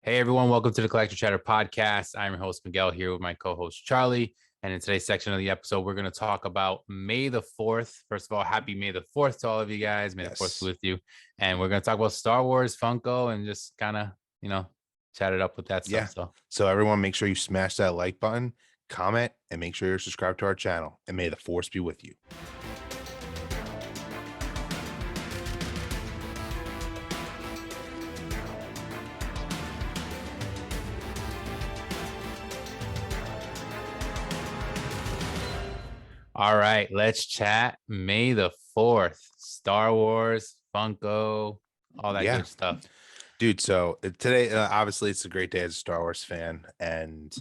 Hey everyone, welcome to the Collector Chatter podcast. I'm your host Miguel here with my co-host Charlie. And in today's section of the episode, we're going to talk about May the 4th. First of all, happy May the 4th to all of you guys. May the 4th be with you. And we're going to talk about Star Wars, Funko, and just kind of, chat it up with that stuff. So everyone, make sure you smash that like button, comment, and make sure you're subscribed to our channel. And may the force be with you. All right, let's chat May the 4th. Star Wars, Funko, all that good stuff. Dude, so today, obviously, it's a great day as a Star Wars fan. And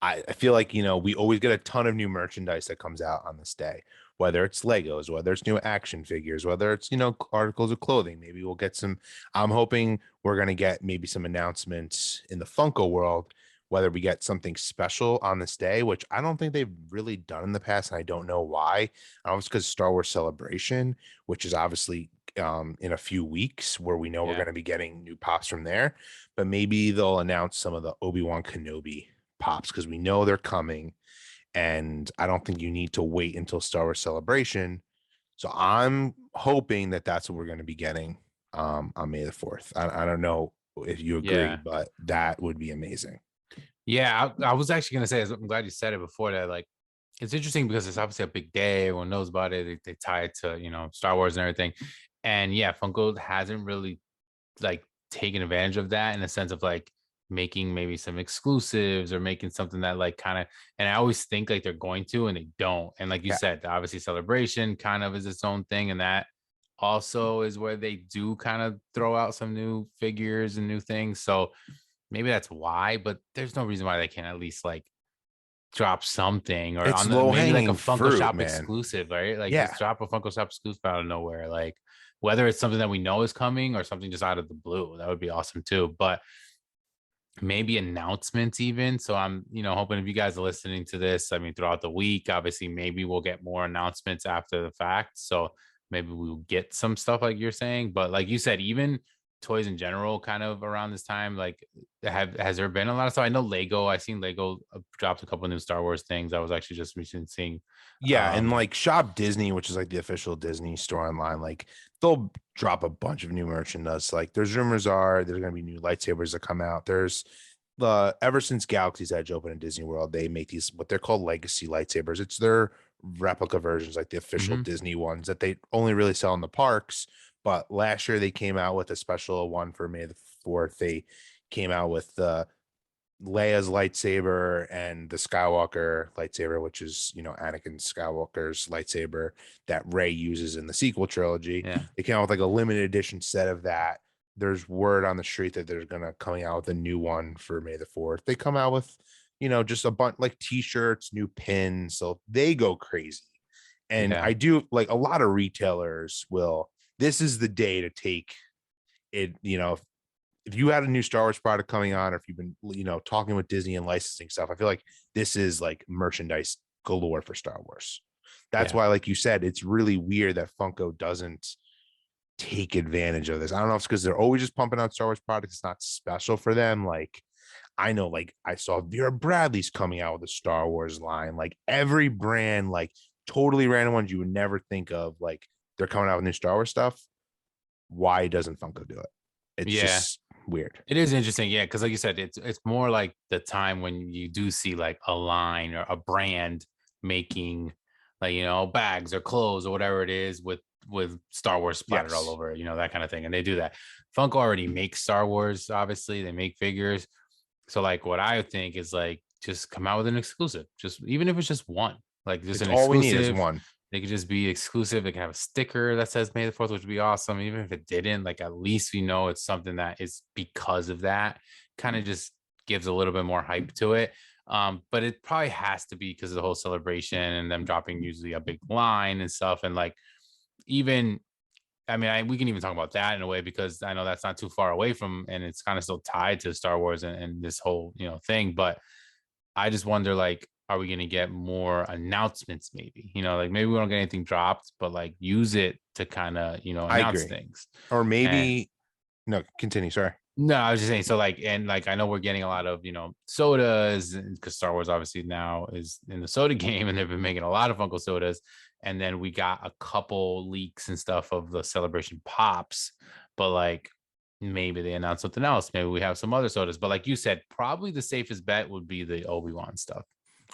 I feel like, we always get a ton of new merchandise that comes out on this day, whether it's Legos, whether it's new action figures, whether it's, articles of clothing. Maybe we'll get some. I'm hoping we're going to get maybe some announcements in the Funko world, whether we get something special on this day, which I don't think they've really done in the past. And I don't know why. I don't know, it's because Star Wars Celebration, which is obviously in a few weeks, where we know we're going to be getting new pops from there. But maybe they'll announce some of the Obi-Wan Kenobi pops, because we know they're coming, and I don't think you need to wait until Star Wars Celebration. So I'm hoping that that's what we're going to be getting on May the 4th. I don't know if you agree, but that would be amazing. Yeah, I was actually going to say, I'm glad you said it before that, like, it's interesting because it's obviously a big day. Everyone knows about it. They tie it to, Star Wars and everything. And yeah, Funko hasn't really like taken advantage of that in the sense of like making maybe some exclusives or making something that like kind of, and I always think like they're going to, and they don't. And like you said, obviously Celebration kind of is its own thing. And that also is where they do kind of throw out some new figures and new things. So maybe that's why, but there's no reason why they can't at least like drop something, or it's on the, maybe like a Funko fruit, Shop man. exclusive, right? Like just drop a Funko Shop exclusive out of nowhere. Like whether it's something that we know is coming or something just out of the blue, that would be awesome too. But maybe announcements even. So I'm, hoping if you guys are listening to this, I mean, throughout the week, obviously, maybe we'll get more announcements after the fact. So maybe we'll get some stuff like you're saying. But like you said, even toys in general, kind of around this time, like has there been a lot of stuff? I know I seen Lego dropped a couple new Star Wars things. I was actually just recently seeing. And like Shop Disney, which is like the official Disney store online, like they'll drop a bunch of new merchandise. Like there's rumors there's going to be new lightsabers that come out. There's ever since Galaxy's Edge opened in Disney World, they make these what they're called legacy lightsabers. It's their replica versions, like the official Disney ones that they only really sell in the parks. But last year they came out with a special one for May the 4th. They came out with the Leia's lightsaber and the Skywalker lightsaber, which is, Anakin Skywalker's lightsaber that Rey uses in the sequel trilogy. They came out with like a limited edition set of that. There's word on the street that they're coming out with a new one for May the 4th. They come out with, just a bunch like t-shirts, new pins. So they go crazy. And I do like a lot of retailers this is the day to take it, if you had a new Star Wars product coming on, or if you've been, talking with Disney and licensing stuff, I feel like this is like merchandise galore for Star Wars. That's why, like you said, it's really weird that Funko doesn't take advantage of this. I don't know if it's because they're always just pumping out Star Wars products. It's not special for them. Like I know, like I saw Vera Bradley's coming out with a Star Wars line, like every brand, like totally random ones you would never think of. Like they're coming out with new Star Wars stuff. Why doesn't Funko do it? It's just weird. It is interesting, because like you said, it's more like the time when you do see like a line or a brand making like bags or clothes or whatever it is with Star Wars splattered all over it, that kind of thing, and they do that. Funko already makes Star Wars, obviously they make figures, so like what I would think is like just come out with an exclusive, just even if it's just one, like just an exclusive. All we need is one. They could just be exclusive. They can have a sticker that says May the 4th, which would be awesome. Even if it didn't, like at least we know it's something that is because of that. Kind of just gives a little bit more hype to it. But it probably has to be because of the whole celebration and them dropping usually a big line and stuff. And like even, I mean, we can even talk about that in a way, because I know that's not too far away from, and it's kind of still tied to Star Wars and this whole, thing. But I just wonder, like, are we going to get more announcements? Maybe, like maybe we don't get anything dropped, but like use it to kind of, announce things. Or maybe, no, continue. Sorry. No, I was just saying. So like, and like, I know we're getting a lot of sodas because Star Wars obviously now is in the soda game, and they've been making a lot of Funko sodas. And then we got a couple leaks and stuff of the Celebration pops, but like maybe they announced something else. Maybe we have some other sodas. But like you said, probably the safest bet would be the Obi-Wan stuff.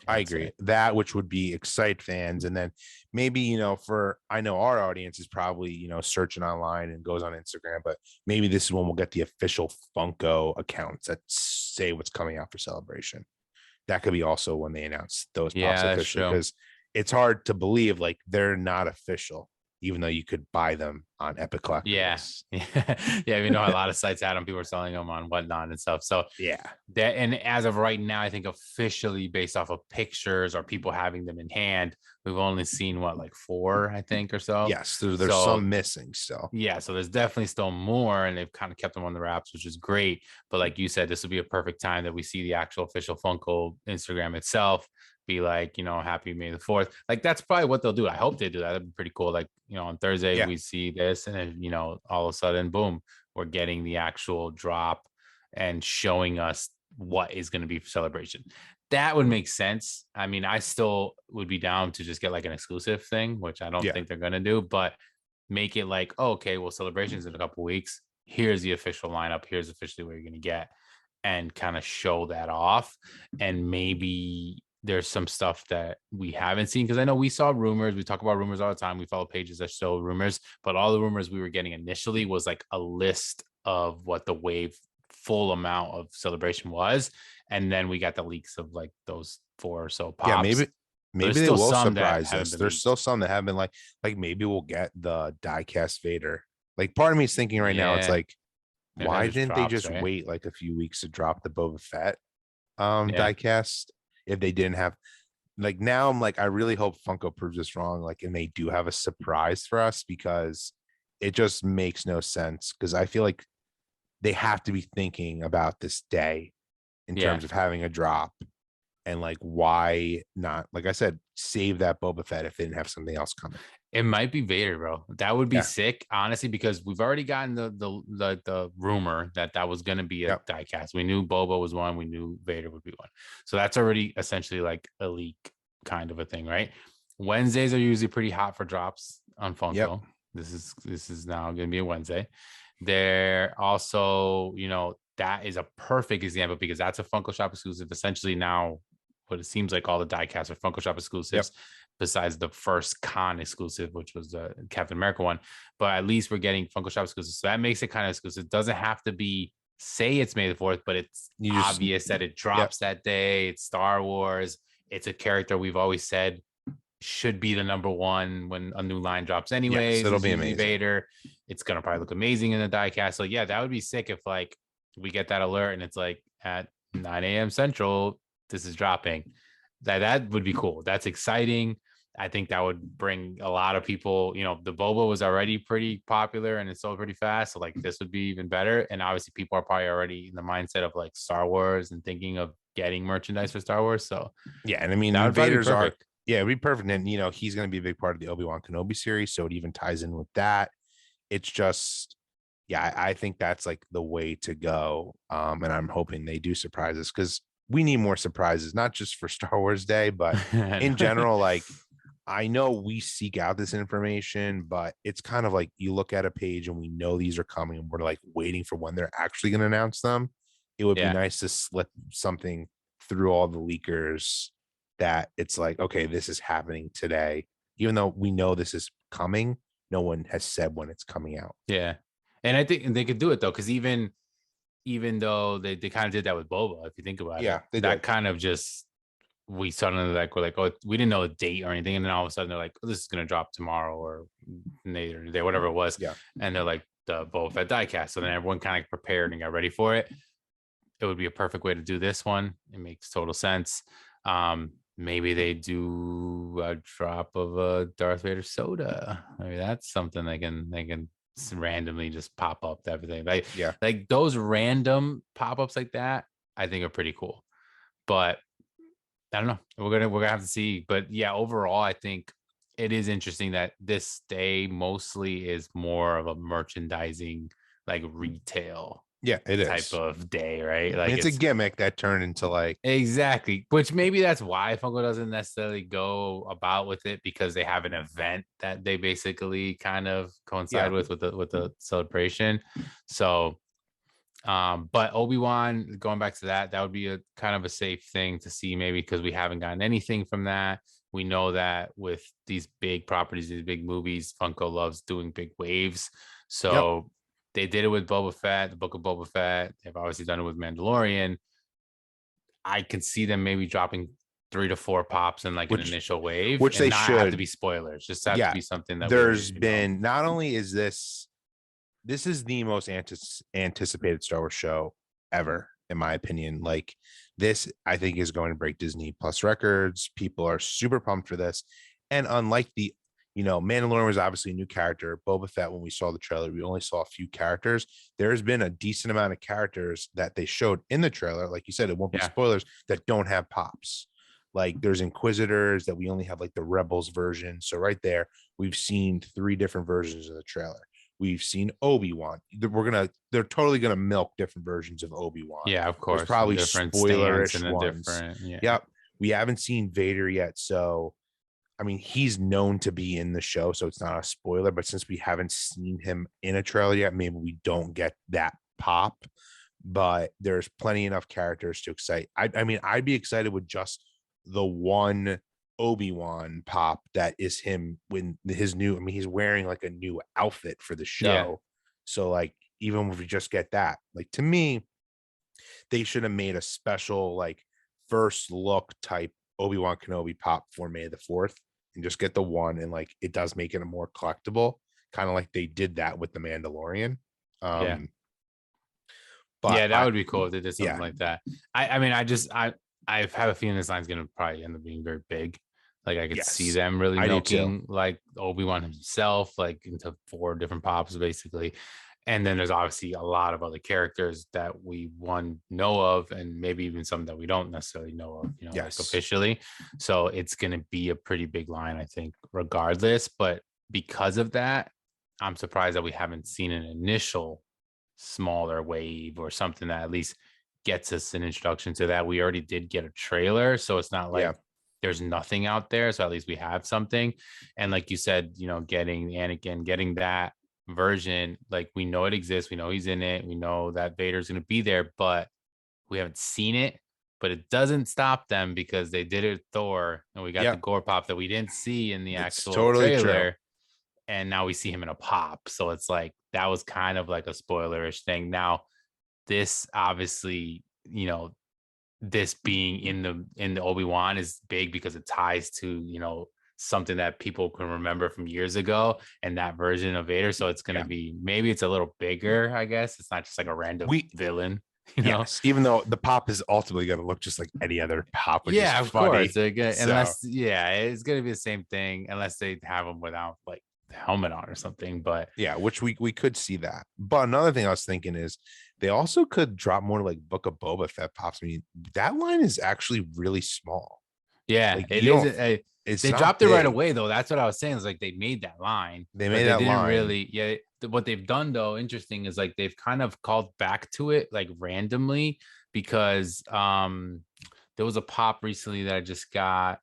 I I'd agree say. that, which would be excite fans, and then maybe for I know our audience is probably searching online and goes on Instagram, but maybe this is when we'll get the official Funko accounts that say what's coming out for Celebration. That could be also when they announce those pops Yeah, that's officially, true. because it's hard to believe like they're not official, even though you could buy them on Epic Yeah. Collectibles. Yeah. We know a lot of sites had them. People are selling them on whatnot and stuff. So Yeah. that, and as of right now, I think officially based off of pictures or people having them in hand, we've only seen what, like four, I think, or so. Yes, there's So some missing still. yeah, so there's definitely still more, and they've kind of kept them on the wraps, which is great. But like you said, this would be a perfect time that we see the actual official Funko Instagram itself be like, happy May the 4th. Like that's probably what they'll do. I hope they do that. That'd be pretty cool. Like, on Thursday Yeah. we see this, and then, all of a sudden, boom, we're getting the actual drop and showing us what is going to be for Celebration. That would make sense. I mean, I still would be down to just get like an exclusive thing, which I don't Yeah. think they're going to do, but make it like, oh, okay, well, Celebrations in a couple weeks. Here's the official lineup. Here's officially what you're going to get, and kind of show that off. And maybe there's some stuff that we haven't seen, because I know we saw rumors. We talk about rumors all the time. We follow pages that show rumors, but all the rumors we were getting initially was like a list of what the wave full amount of Celebration was, and then we got the leaks of like those four or so Yeah, pops. maybe But there's they still will some that surprise haven't us. been There's leaked. still some that have been like maybe we'll get the diecast Vader. Like part of me is thinking right now, it's Yeah, like, maybe that why just didn't they drops, just right? wait like a few weeks to drop the Boba Fett Yeah. diecast if they didn't have like now I'm like I really hope Funko proves us wrong, like, and they do have a surprise for us, because it just makes no sense, because I feel like they have to be thinking about this day in Yeah. terms of having a drop. And like, why not? Like I said, save that Boba Fett if they didn't have something else coming. It might be Vader, bro. That would be Yeah. sick, honestly, because we've already gotten the rumor that that was going to be a Yep. diecast. We knew Boba was one. We knew Vader would be one. So that's already essentially like a leak kind of a thing, right? Wednesdays are usually pretty hot for drops on Yep. Funko. This is now going to be a Wednesday. They're also, that is a perfect example because that's a Funko Shop exclusive. Essentially now, what it seems like all the diecasts are Funko Shop Yep. exclusives, besides the first con exclusive, which was the Captain America one. But at least we're getting Funko Shop exclusive. So that makes it kind of exclusive. It doesn't have to be say it's May the 4th, but it's You just obvious that it yep. drops that day. It's Star Wars. It's a character we've always said should be the number one when a new line drops Yes, anyways. it'll Is be usually amazing. Vader. It's gonna probably look amazing in the diecast. So yeah, that would be sick if like we get that alert and it's like at 9 a.m. Central, this is dropping. That would be cool. That's exciting. I think that would bring a lot of people. The Boba was already pretty popular and it sold pretty fast. So like this would be even better. And obviously people are probably already in the mindset of like Star Wars and thinking of getting merchandise for Star Wars. So Yeah, and I that mean would probably be Vader's are perfect. yeah, it'd be perfect. And he's gonna be a big part of the Obi-Wan Kenobi series, so it even ties in with that. It's just yeah, I think that's like the way to go. And I'm hoping they do surprise us, because we need more surprises, not just for Star Wars Day, but in general. Like, I know we seek out this information, but it's kind of like you look at a page and we know these are coming and we're like waiting for when they're actually going to announce them. It would be Yeah. nice to slip something through all the leakers that it's like, okay, this is happening today. Even though we know this is coming, no one has said when it's coming out. Yeah. And I think they could do it though, because even though they kind of did that with Boba, if you think about it, Yeah, they that did. kind of just we suddenly like we're like, oh, we didn't know the date or anything, and then all of a sudden they're like, oh, this is gonna drop tomorrow or later today, whatever it was, Yeah. and they're like the Boba Fett diecast. So then everyone kind of prepared and got ready for it. It would be a perfect way to do this one. It makes total sense. Maybe they do a drop of a Darth Vader soda. Maybe that's something they can randomly just pop up everything. Yeah. Like those random pop-ups like that, I think are pretty cool. But I don't know. We're gonna have to see. But yeah, overall, I think it is interesting that this day mostly is more of a merchandising like retail Yeah, it type is. of day, right? I mean, Like it's a it's gimmick that turned into like, exactly, which maybe that's why Funko doesn't necessarily go about with it because they have an event that they basically kind of coincide yeah, with the celebration. So but Obi-Wan, going back to that, that would be a kind of a safe thing to see, maybe because we haven't gotten anything from that. We know that with these big properties, these big movies, Funko loves doing big waves. yep. So they did it with Boba Fett, the Book of Boba Fett. They've obviously done it with Mandalorian. I can see them maybe dropping 3 to 4 pops in like an Which initial wave which and they not have to should. be spoilers, just have to Yeah, be something that we there's already know. been, not only is this is the most anticipated Star Wars show ever, in my opinion. Like, this, I think, is going to break Disney Plus records. People are super pumped for this. And unlike the, Mandalorian was obviously a new character. Boba Fett, when we saw the trailer, we only saw a few characters. There's been a decent amount of characters that they showed in the trailer. Like you said, it won't be Yeah. spoilers, that don't have pops. Like, there's Inquisitors that we only have like the Rebels version. So right there, we've seen 3 different versions of the trailer. We've seen Obi-Wan. They're totally gonna milk different versions of Obi-Wan. Yeah, of There's course. probably Different stance spoilerish and a ones. different, yeah. Yep. We haven't seen Vader yet. So, I mean, he's known to be in the show, so it's not a spoiler. But since we haven't seen him in a trailer yet, maybe we don't get that pop. But there's plenty enough characters to excite. I mean, I'd be excited with just the one Obi-Wan pop that is him when his new, I mean, he's wearing like a new outfit for the Yeah. show. So like, even if we just get that, like, to me, they should have made a special like first look type Obi-Wan Kenobi pop for May the 4th, and just get the one, and like it does make it a more collectible, kind of like they did that with the Mandalorian. Yeah. Um, but Yeah, that would be cool if they did something yeah, like that. I mean, I have a feeling this line's gonna probably end up being very big. Like I could see yes, them really I do too. milking like Obi-Wan himself, like into 4 different pops basically. And then there's obviously a lot of other characters that we one know of, and maybe even some that we don't necessarily know of, like Yes, officially. So it's gonna be a pretty big line, I think, regardless. But because of that, I'm surprised that we haven't seen an initial smaller wave or something that at least gets us an introduction to that. We already did get a trailer, so it's not yeah, like there's nothing out there. So at least we have something. And like you said, getting Anakin, getting that version, like we know it exists, we know he's in it, we know that Vader's going to be there, but we haven't seen it. But it doesn't stop them because they did it with Thor, and we got the yeah. gore pop that we didn't see in the It's actual totally true. trailer, and now we see him in a pop. So it's like that was kind of like a spoilerish thing. Now, this obviously, this being in the Obi-Wan is big because it ties to, something that people can remember from years ago and that version of Vader. So it's gonna Yeah, be, maybe it's a little bigger, I guess. It's not just like a random we villain, yes. Even though the pop is ultimately going to look just like any other pop, which is Yeah, of course. funny. They're good. So Unless, yeah, it's gonna be the same thing unless they have them without like the helmet on or something. But yeah, which we could see that. But another thing I was thinking is they also could drop more like Book of Boba Fett pops. I mean, that line is actually really small. yeah, Like, it you is. don't, it's They not dropped it right big. away, though. That's what I was saying. Is like they made that line, They but made they that didn't line. really. Yeah, what they've done though, interesting, is like they've kind of called back to it like randomly because there was a pop recently that I just got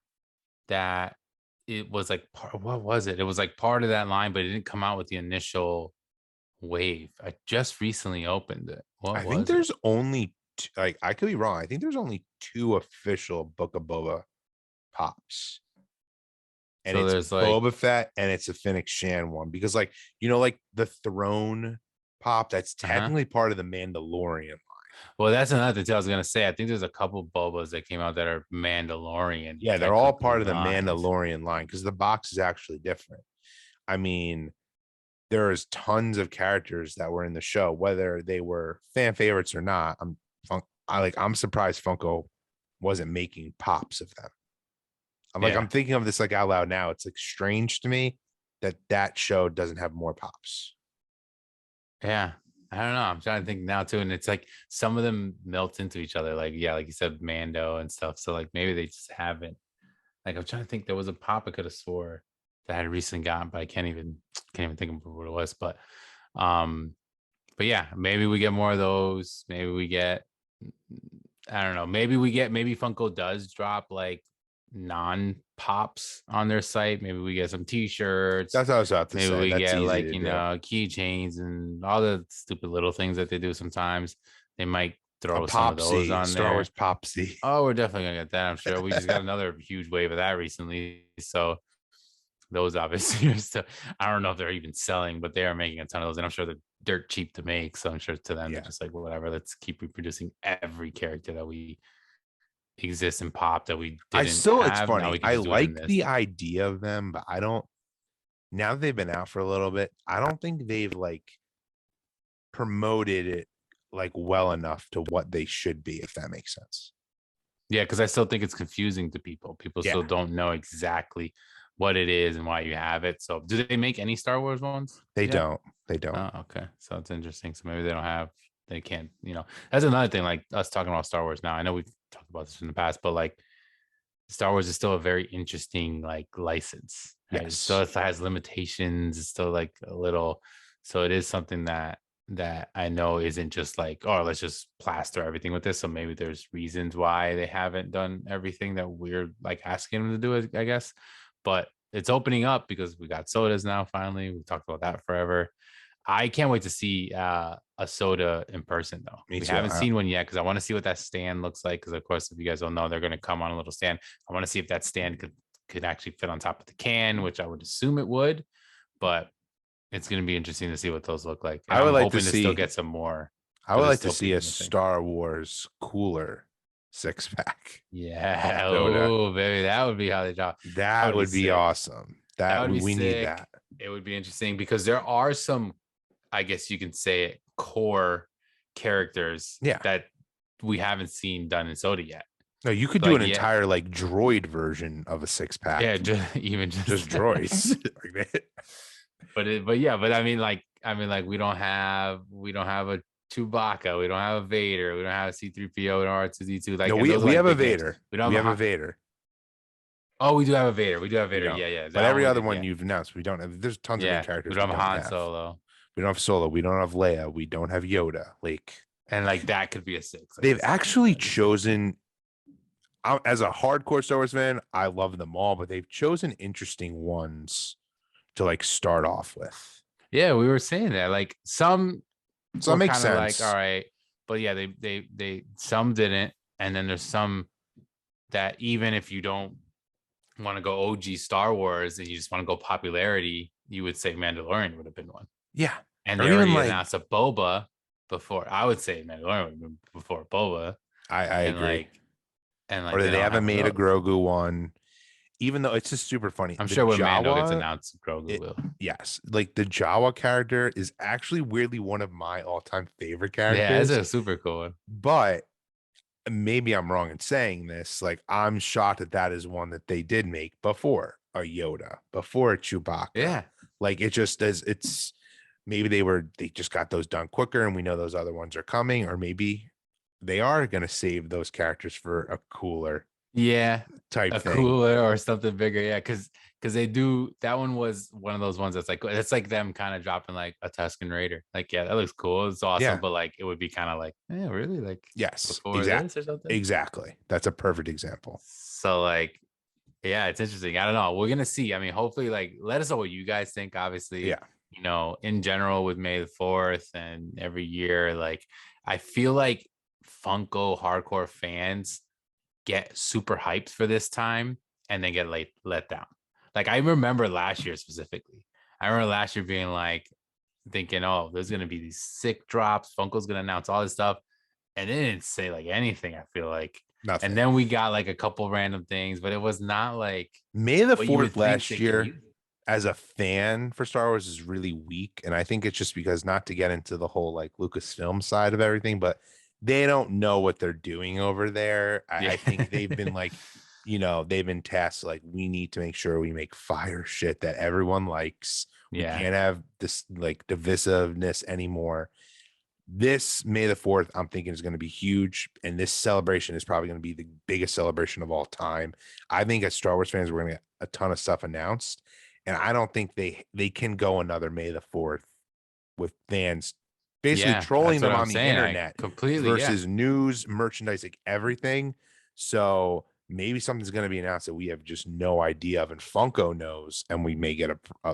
that it was like what was it? It was like part of that line, but it didn't come out with the initial wave. I just recently opened it. What I think was it? there's only like, I could be wrong. I think there's only 2 official Book of Boba pops. And So it's there's like, Boba Fett and it's a Fennec Shan one, because like, like the throne pop, that's uh-huh. technically part of the Mandalorian. Well, that's another thing I was gonna say. I think there's a couple Bobas that came out that are Mandalorian Yeah, they're all technically part of the lines. Mandalorian line, because the box is actually different. I mean, there is tons of characters that were in the show, whether they were fan favorites or not. I'm surprised Funko wasn't making pops of them. I'm Yeah, thinking of this like out loud now. It's like strange to me that that show doesn't have more pops. yeah. I don't know. I'm trying to think now too, and it's like some of them melt into each other. Like, yeah, like you said, Mando and stuff. So like maybe they just haven't. Like I'm trying to think. There was a pop I could have swore that I had recently gotten, but I can't even think of what it was. Um, but yeah, maybe we get more of those. Maybe we get, I don't know. Maybe Funko does drop like non pops on their site. Maybe we get some T-shirts. That's what I was about to Maybe say. we That's get easy like to do. keychains and all the stupid little things that they do sometimes. They might A throw some of those Popsy, a on Star Wars there. Popsy. Oh, we're definitely gonna get that. I'm sure we just got another huge wave of that recently. So those obviously are still, I don't know if they're even selling, but they are making a ton of those, and I'm sure they're dirt cheap to make. So I'm sure to them they're Yeah. just like, well, whatever. Let's keep reproducing every character that we exist in pop that we didn't It's have. Now funny. we can I just do it in like the this. idea of them, but I don't, now that they've been out for a little bit, I don't think they've like promoted it like well enough to what they should be, if that makes sense. Yeah, because I still think it's confusing to people. People Yeah. still don't know exactly what it is and why you have it. So, do they make any Star Wars ones They yet? don't. They don't. Oh, okay. So it's interesting. So maybe they don't have, they can't, that's another thing. Like us talking about Star Wars now. I know we've talked about this in the past, but like Star Wars is still a very interesting like license. Right? It still Yes. has limitations. It's still like a little, so it is something that I know isn't just like, oh, let's just plaster everything with this. So maybe there's reasons why they haven't done everything that we're like asking them to do, I guess. But it's opening up because we got sodas now. Finally, we talked about that forever. I can't wait to see a soda in person though. Me We too. haven't seen one yet because I want to see what that stand looks like. Because of course, if you guys don't know, they're going to come on a little stand. I want to see if that stand could actually fit on top of the can, which I would assume it would. But it's going to be interesting to see what those look like, and I would I'm like to hoping to still see get some more I for would the like to see a dystopian thing. Star Wars cooler 6-pack Yeah, soda. oh baby, that would be how they drop. That That would be would be sick. awesome. That That would be we need sick. that. It would be interesting because there are some, I guess you can say it, core characters Yeah. that we haven't seen done in soda yet. No, you could do Like, an yeah, entire like droid version of a yeah, 6-pack. even Just just droids. Like that. but yeah, but I mean, like we don't have a Chewbacca, we don't have a Vader, we don't have a C-3PO and R2D2. Like, No, and those are we like have a big names. Vader. We don't We have a have a hot. Vader. Oh, we do have a Vader. We do have We Vader. don't. Yeah, yeah. But That every one we other did. one Yeah, you've announced, we don't have. There's tons of new yeah. We characters we don't have a don't Han have. Solo, We don't have Solo. We don't have Leia. We don't have Yoda. Like and like that could be a six. Like they've that's something actually that'd be sick. chosen. As a hardcore Star Wars fan, I love them all, but they've chosen interesting ones to like start off with. Yeah, we were saying that. Like some So that were makes kind of like, all sense. right, but yeah, they some didn't, and then there's some that even if you don't want to go OG Star Wars and you just want to go popularity, you would say Mandalorian would have been one. Yeah. And they Or even already like announced a Boba before. I would say Mandalorian would have been before Boba, I and agree. like and Or like they they don't haven't have made a those. Grogu one, even though it's just super funny. I'm The sure when Mando gets Jawa, announced, Grogu it will. yes, like the Jawa character is actually weirdly one of my all-time favorite Yeah, it's characters. a super cool one. But maybe I'm wrong in saying this. Like, I'm shocked that that is one that they did make before a Yoda, before a Chewbacca. Yeah, Like, it just does. It's maybe they just got those done quicker, and we know those other ones are coming, or maybe they are going to save those characters for a cooler yeah, type a thing. cooler or something bigger. Yeah, because they do that one was one of those ones that's like it's like them kind of dropping like a Tuscan Raider. Like, yeah, that looks cool. It's awesome, Yeah. but like it would be kind of like, yeah, really, like Yes. before this or something. Exactly. That's a perfect example. So like, yeah, it's interesting. I don't know. We're gonna see. I mean, hopefully, like, let us know what you guys think. Obviously, Yeah. in general with May the 4th and every year, like, I feel like Funko hardcore fans get super hyped for this time and then get let down. Like, I remember last year specifically. I remember last year being like thinking, oh, there's gonna be these sick drops. Funko's gonna announce all this stuff, and they didn't say like anything. I feel like, and Nothing. then we got like a couple random things, but it was not like May the what you 4th would think last they could year use. as a fan for Star Wars is really weak. And I think it's just because, not to get into the whole like Lucasfilm side of everything, but they don't know what they're doing over there. Yeah. I think they've been like, they've been tasked like, we need to make sure we make fire shit that everyone likes. We Yeah. can't have this like divisiveness anymore. This May the 4th, I'm thinking, is going to be huge. And this celebration is probably going to be the biggest celebration of all time. I think as Star Wars fans, we're going to get a ton of stuff announced. And I don't think they can go another May the 4th with fans basically Yeah, that's trolling what them I'm on the saying. I internet completely, yeah. versus news, merchandise, like everything. So maybe something's going to be announced that we have just no idea of, and Funko knows, and we may get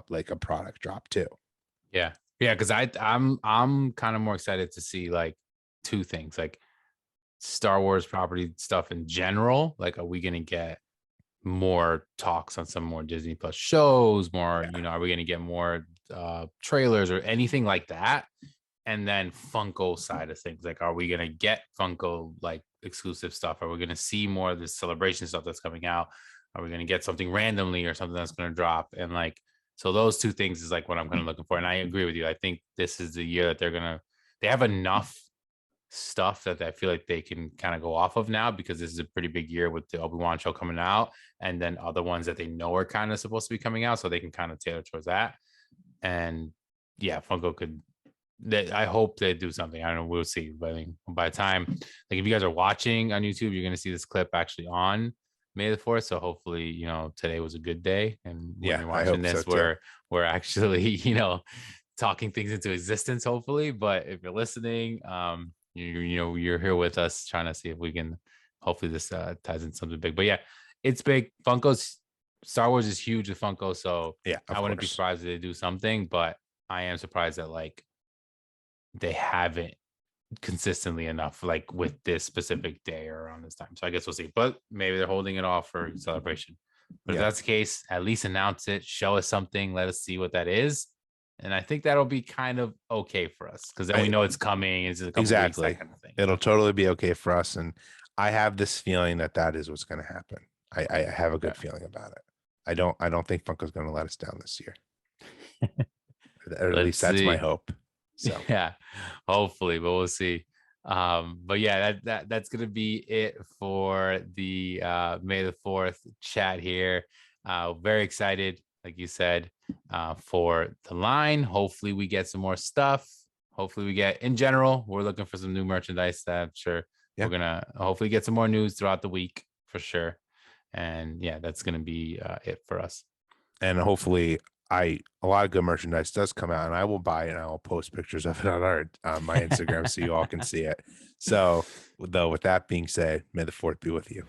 like a product drop too. Yeah. Yeah, because I'm kind of more excited to see like two things, like Star Wars property stuff in general. Like, are we gonna get more talks on some more Disney Plus shows, more, Yeah. are we gonna get more trailers or anything like that? And then Funko side of things, like, are we gonna get Funko like exclusive stuff? Are we gonna see more of this celebration stuff that's coming out? Are we gonna get something randomly or something that's gonna drop? And like, so those two things is like what I'm kind of looking for. And I agree with you. I think this is the year that they have enough stuff that I feel like they can kind of go off of now, because this is a pretty big year with the Obi-Wan show coming out, and then other ones that they know are kind of supposed to be coming out, so they can kind of tailor towards that. And yeah, Funko could. I hope they do something. I don't know. We'll see. But I mean, by the time, like, if you guys are watching on YouTube, you're gonna see this clip actually on May the 4th. So hopefully, today was a good day, and when Yeah, you're I watching hope so this, too. we're actually talking things into existence. Hopefully, but if you're listening, you're here with us trying to see if we can. Hopefully, this ties in something big. But yeah, it's big. Funko's Star Wars is huge with Funko, so Yeah, I of wouldn't be course. surprised if they do something. But I am surprised that like they haven't consistently enough, like with this specific day or around this time. So I guess we'll see. But maybe they're holding it off for celebration. But if Yeah. that's the case, at least announce it, show us something, let us see what that is. And I think that'll be kind of okay for us, because then we I know it's coming. It's just a couple weeks, that exactly. kind of thing. It'll totally be okay for us, and I have this feeling that that is what's going to happen. I have a Yeah. good feeling about it. I don't think Funko's going to let us down this year, or at Let's least that's my see. hope. So Yeah, hopefully, but we'll see. But yeah, that's gonna be it for the May the 4th chat here. Very excited, like you said, for the line. Hopefully we get some more stuff. Hopefully we get, in general, we're looking for some new merchandise that I'm sure yeah, we're gonna hopefully get some more news throughout the week for sure. And yeah, that's gonna be it for us. and hopefully a lot of good merchandise does come out, and I will buy it and I will post pictures of it on our my Instagram so you all can see it. So, though, with that being said, may the fourth be with you.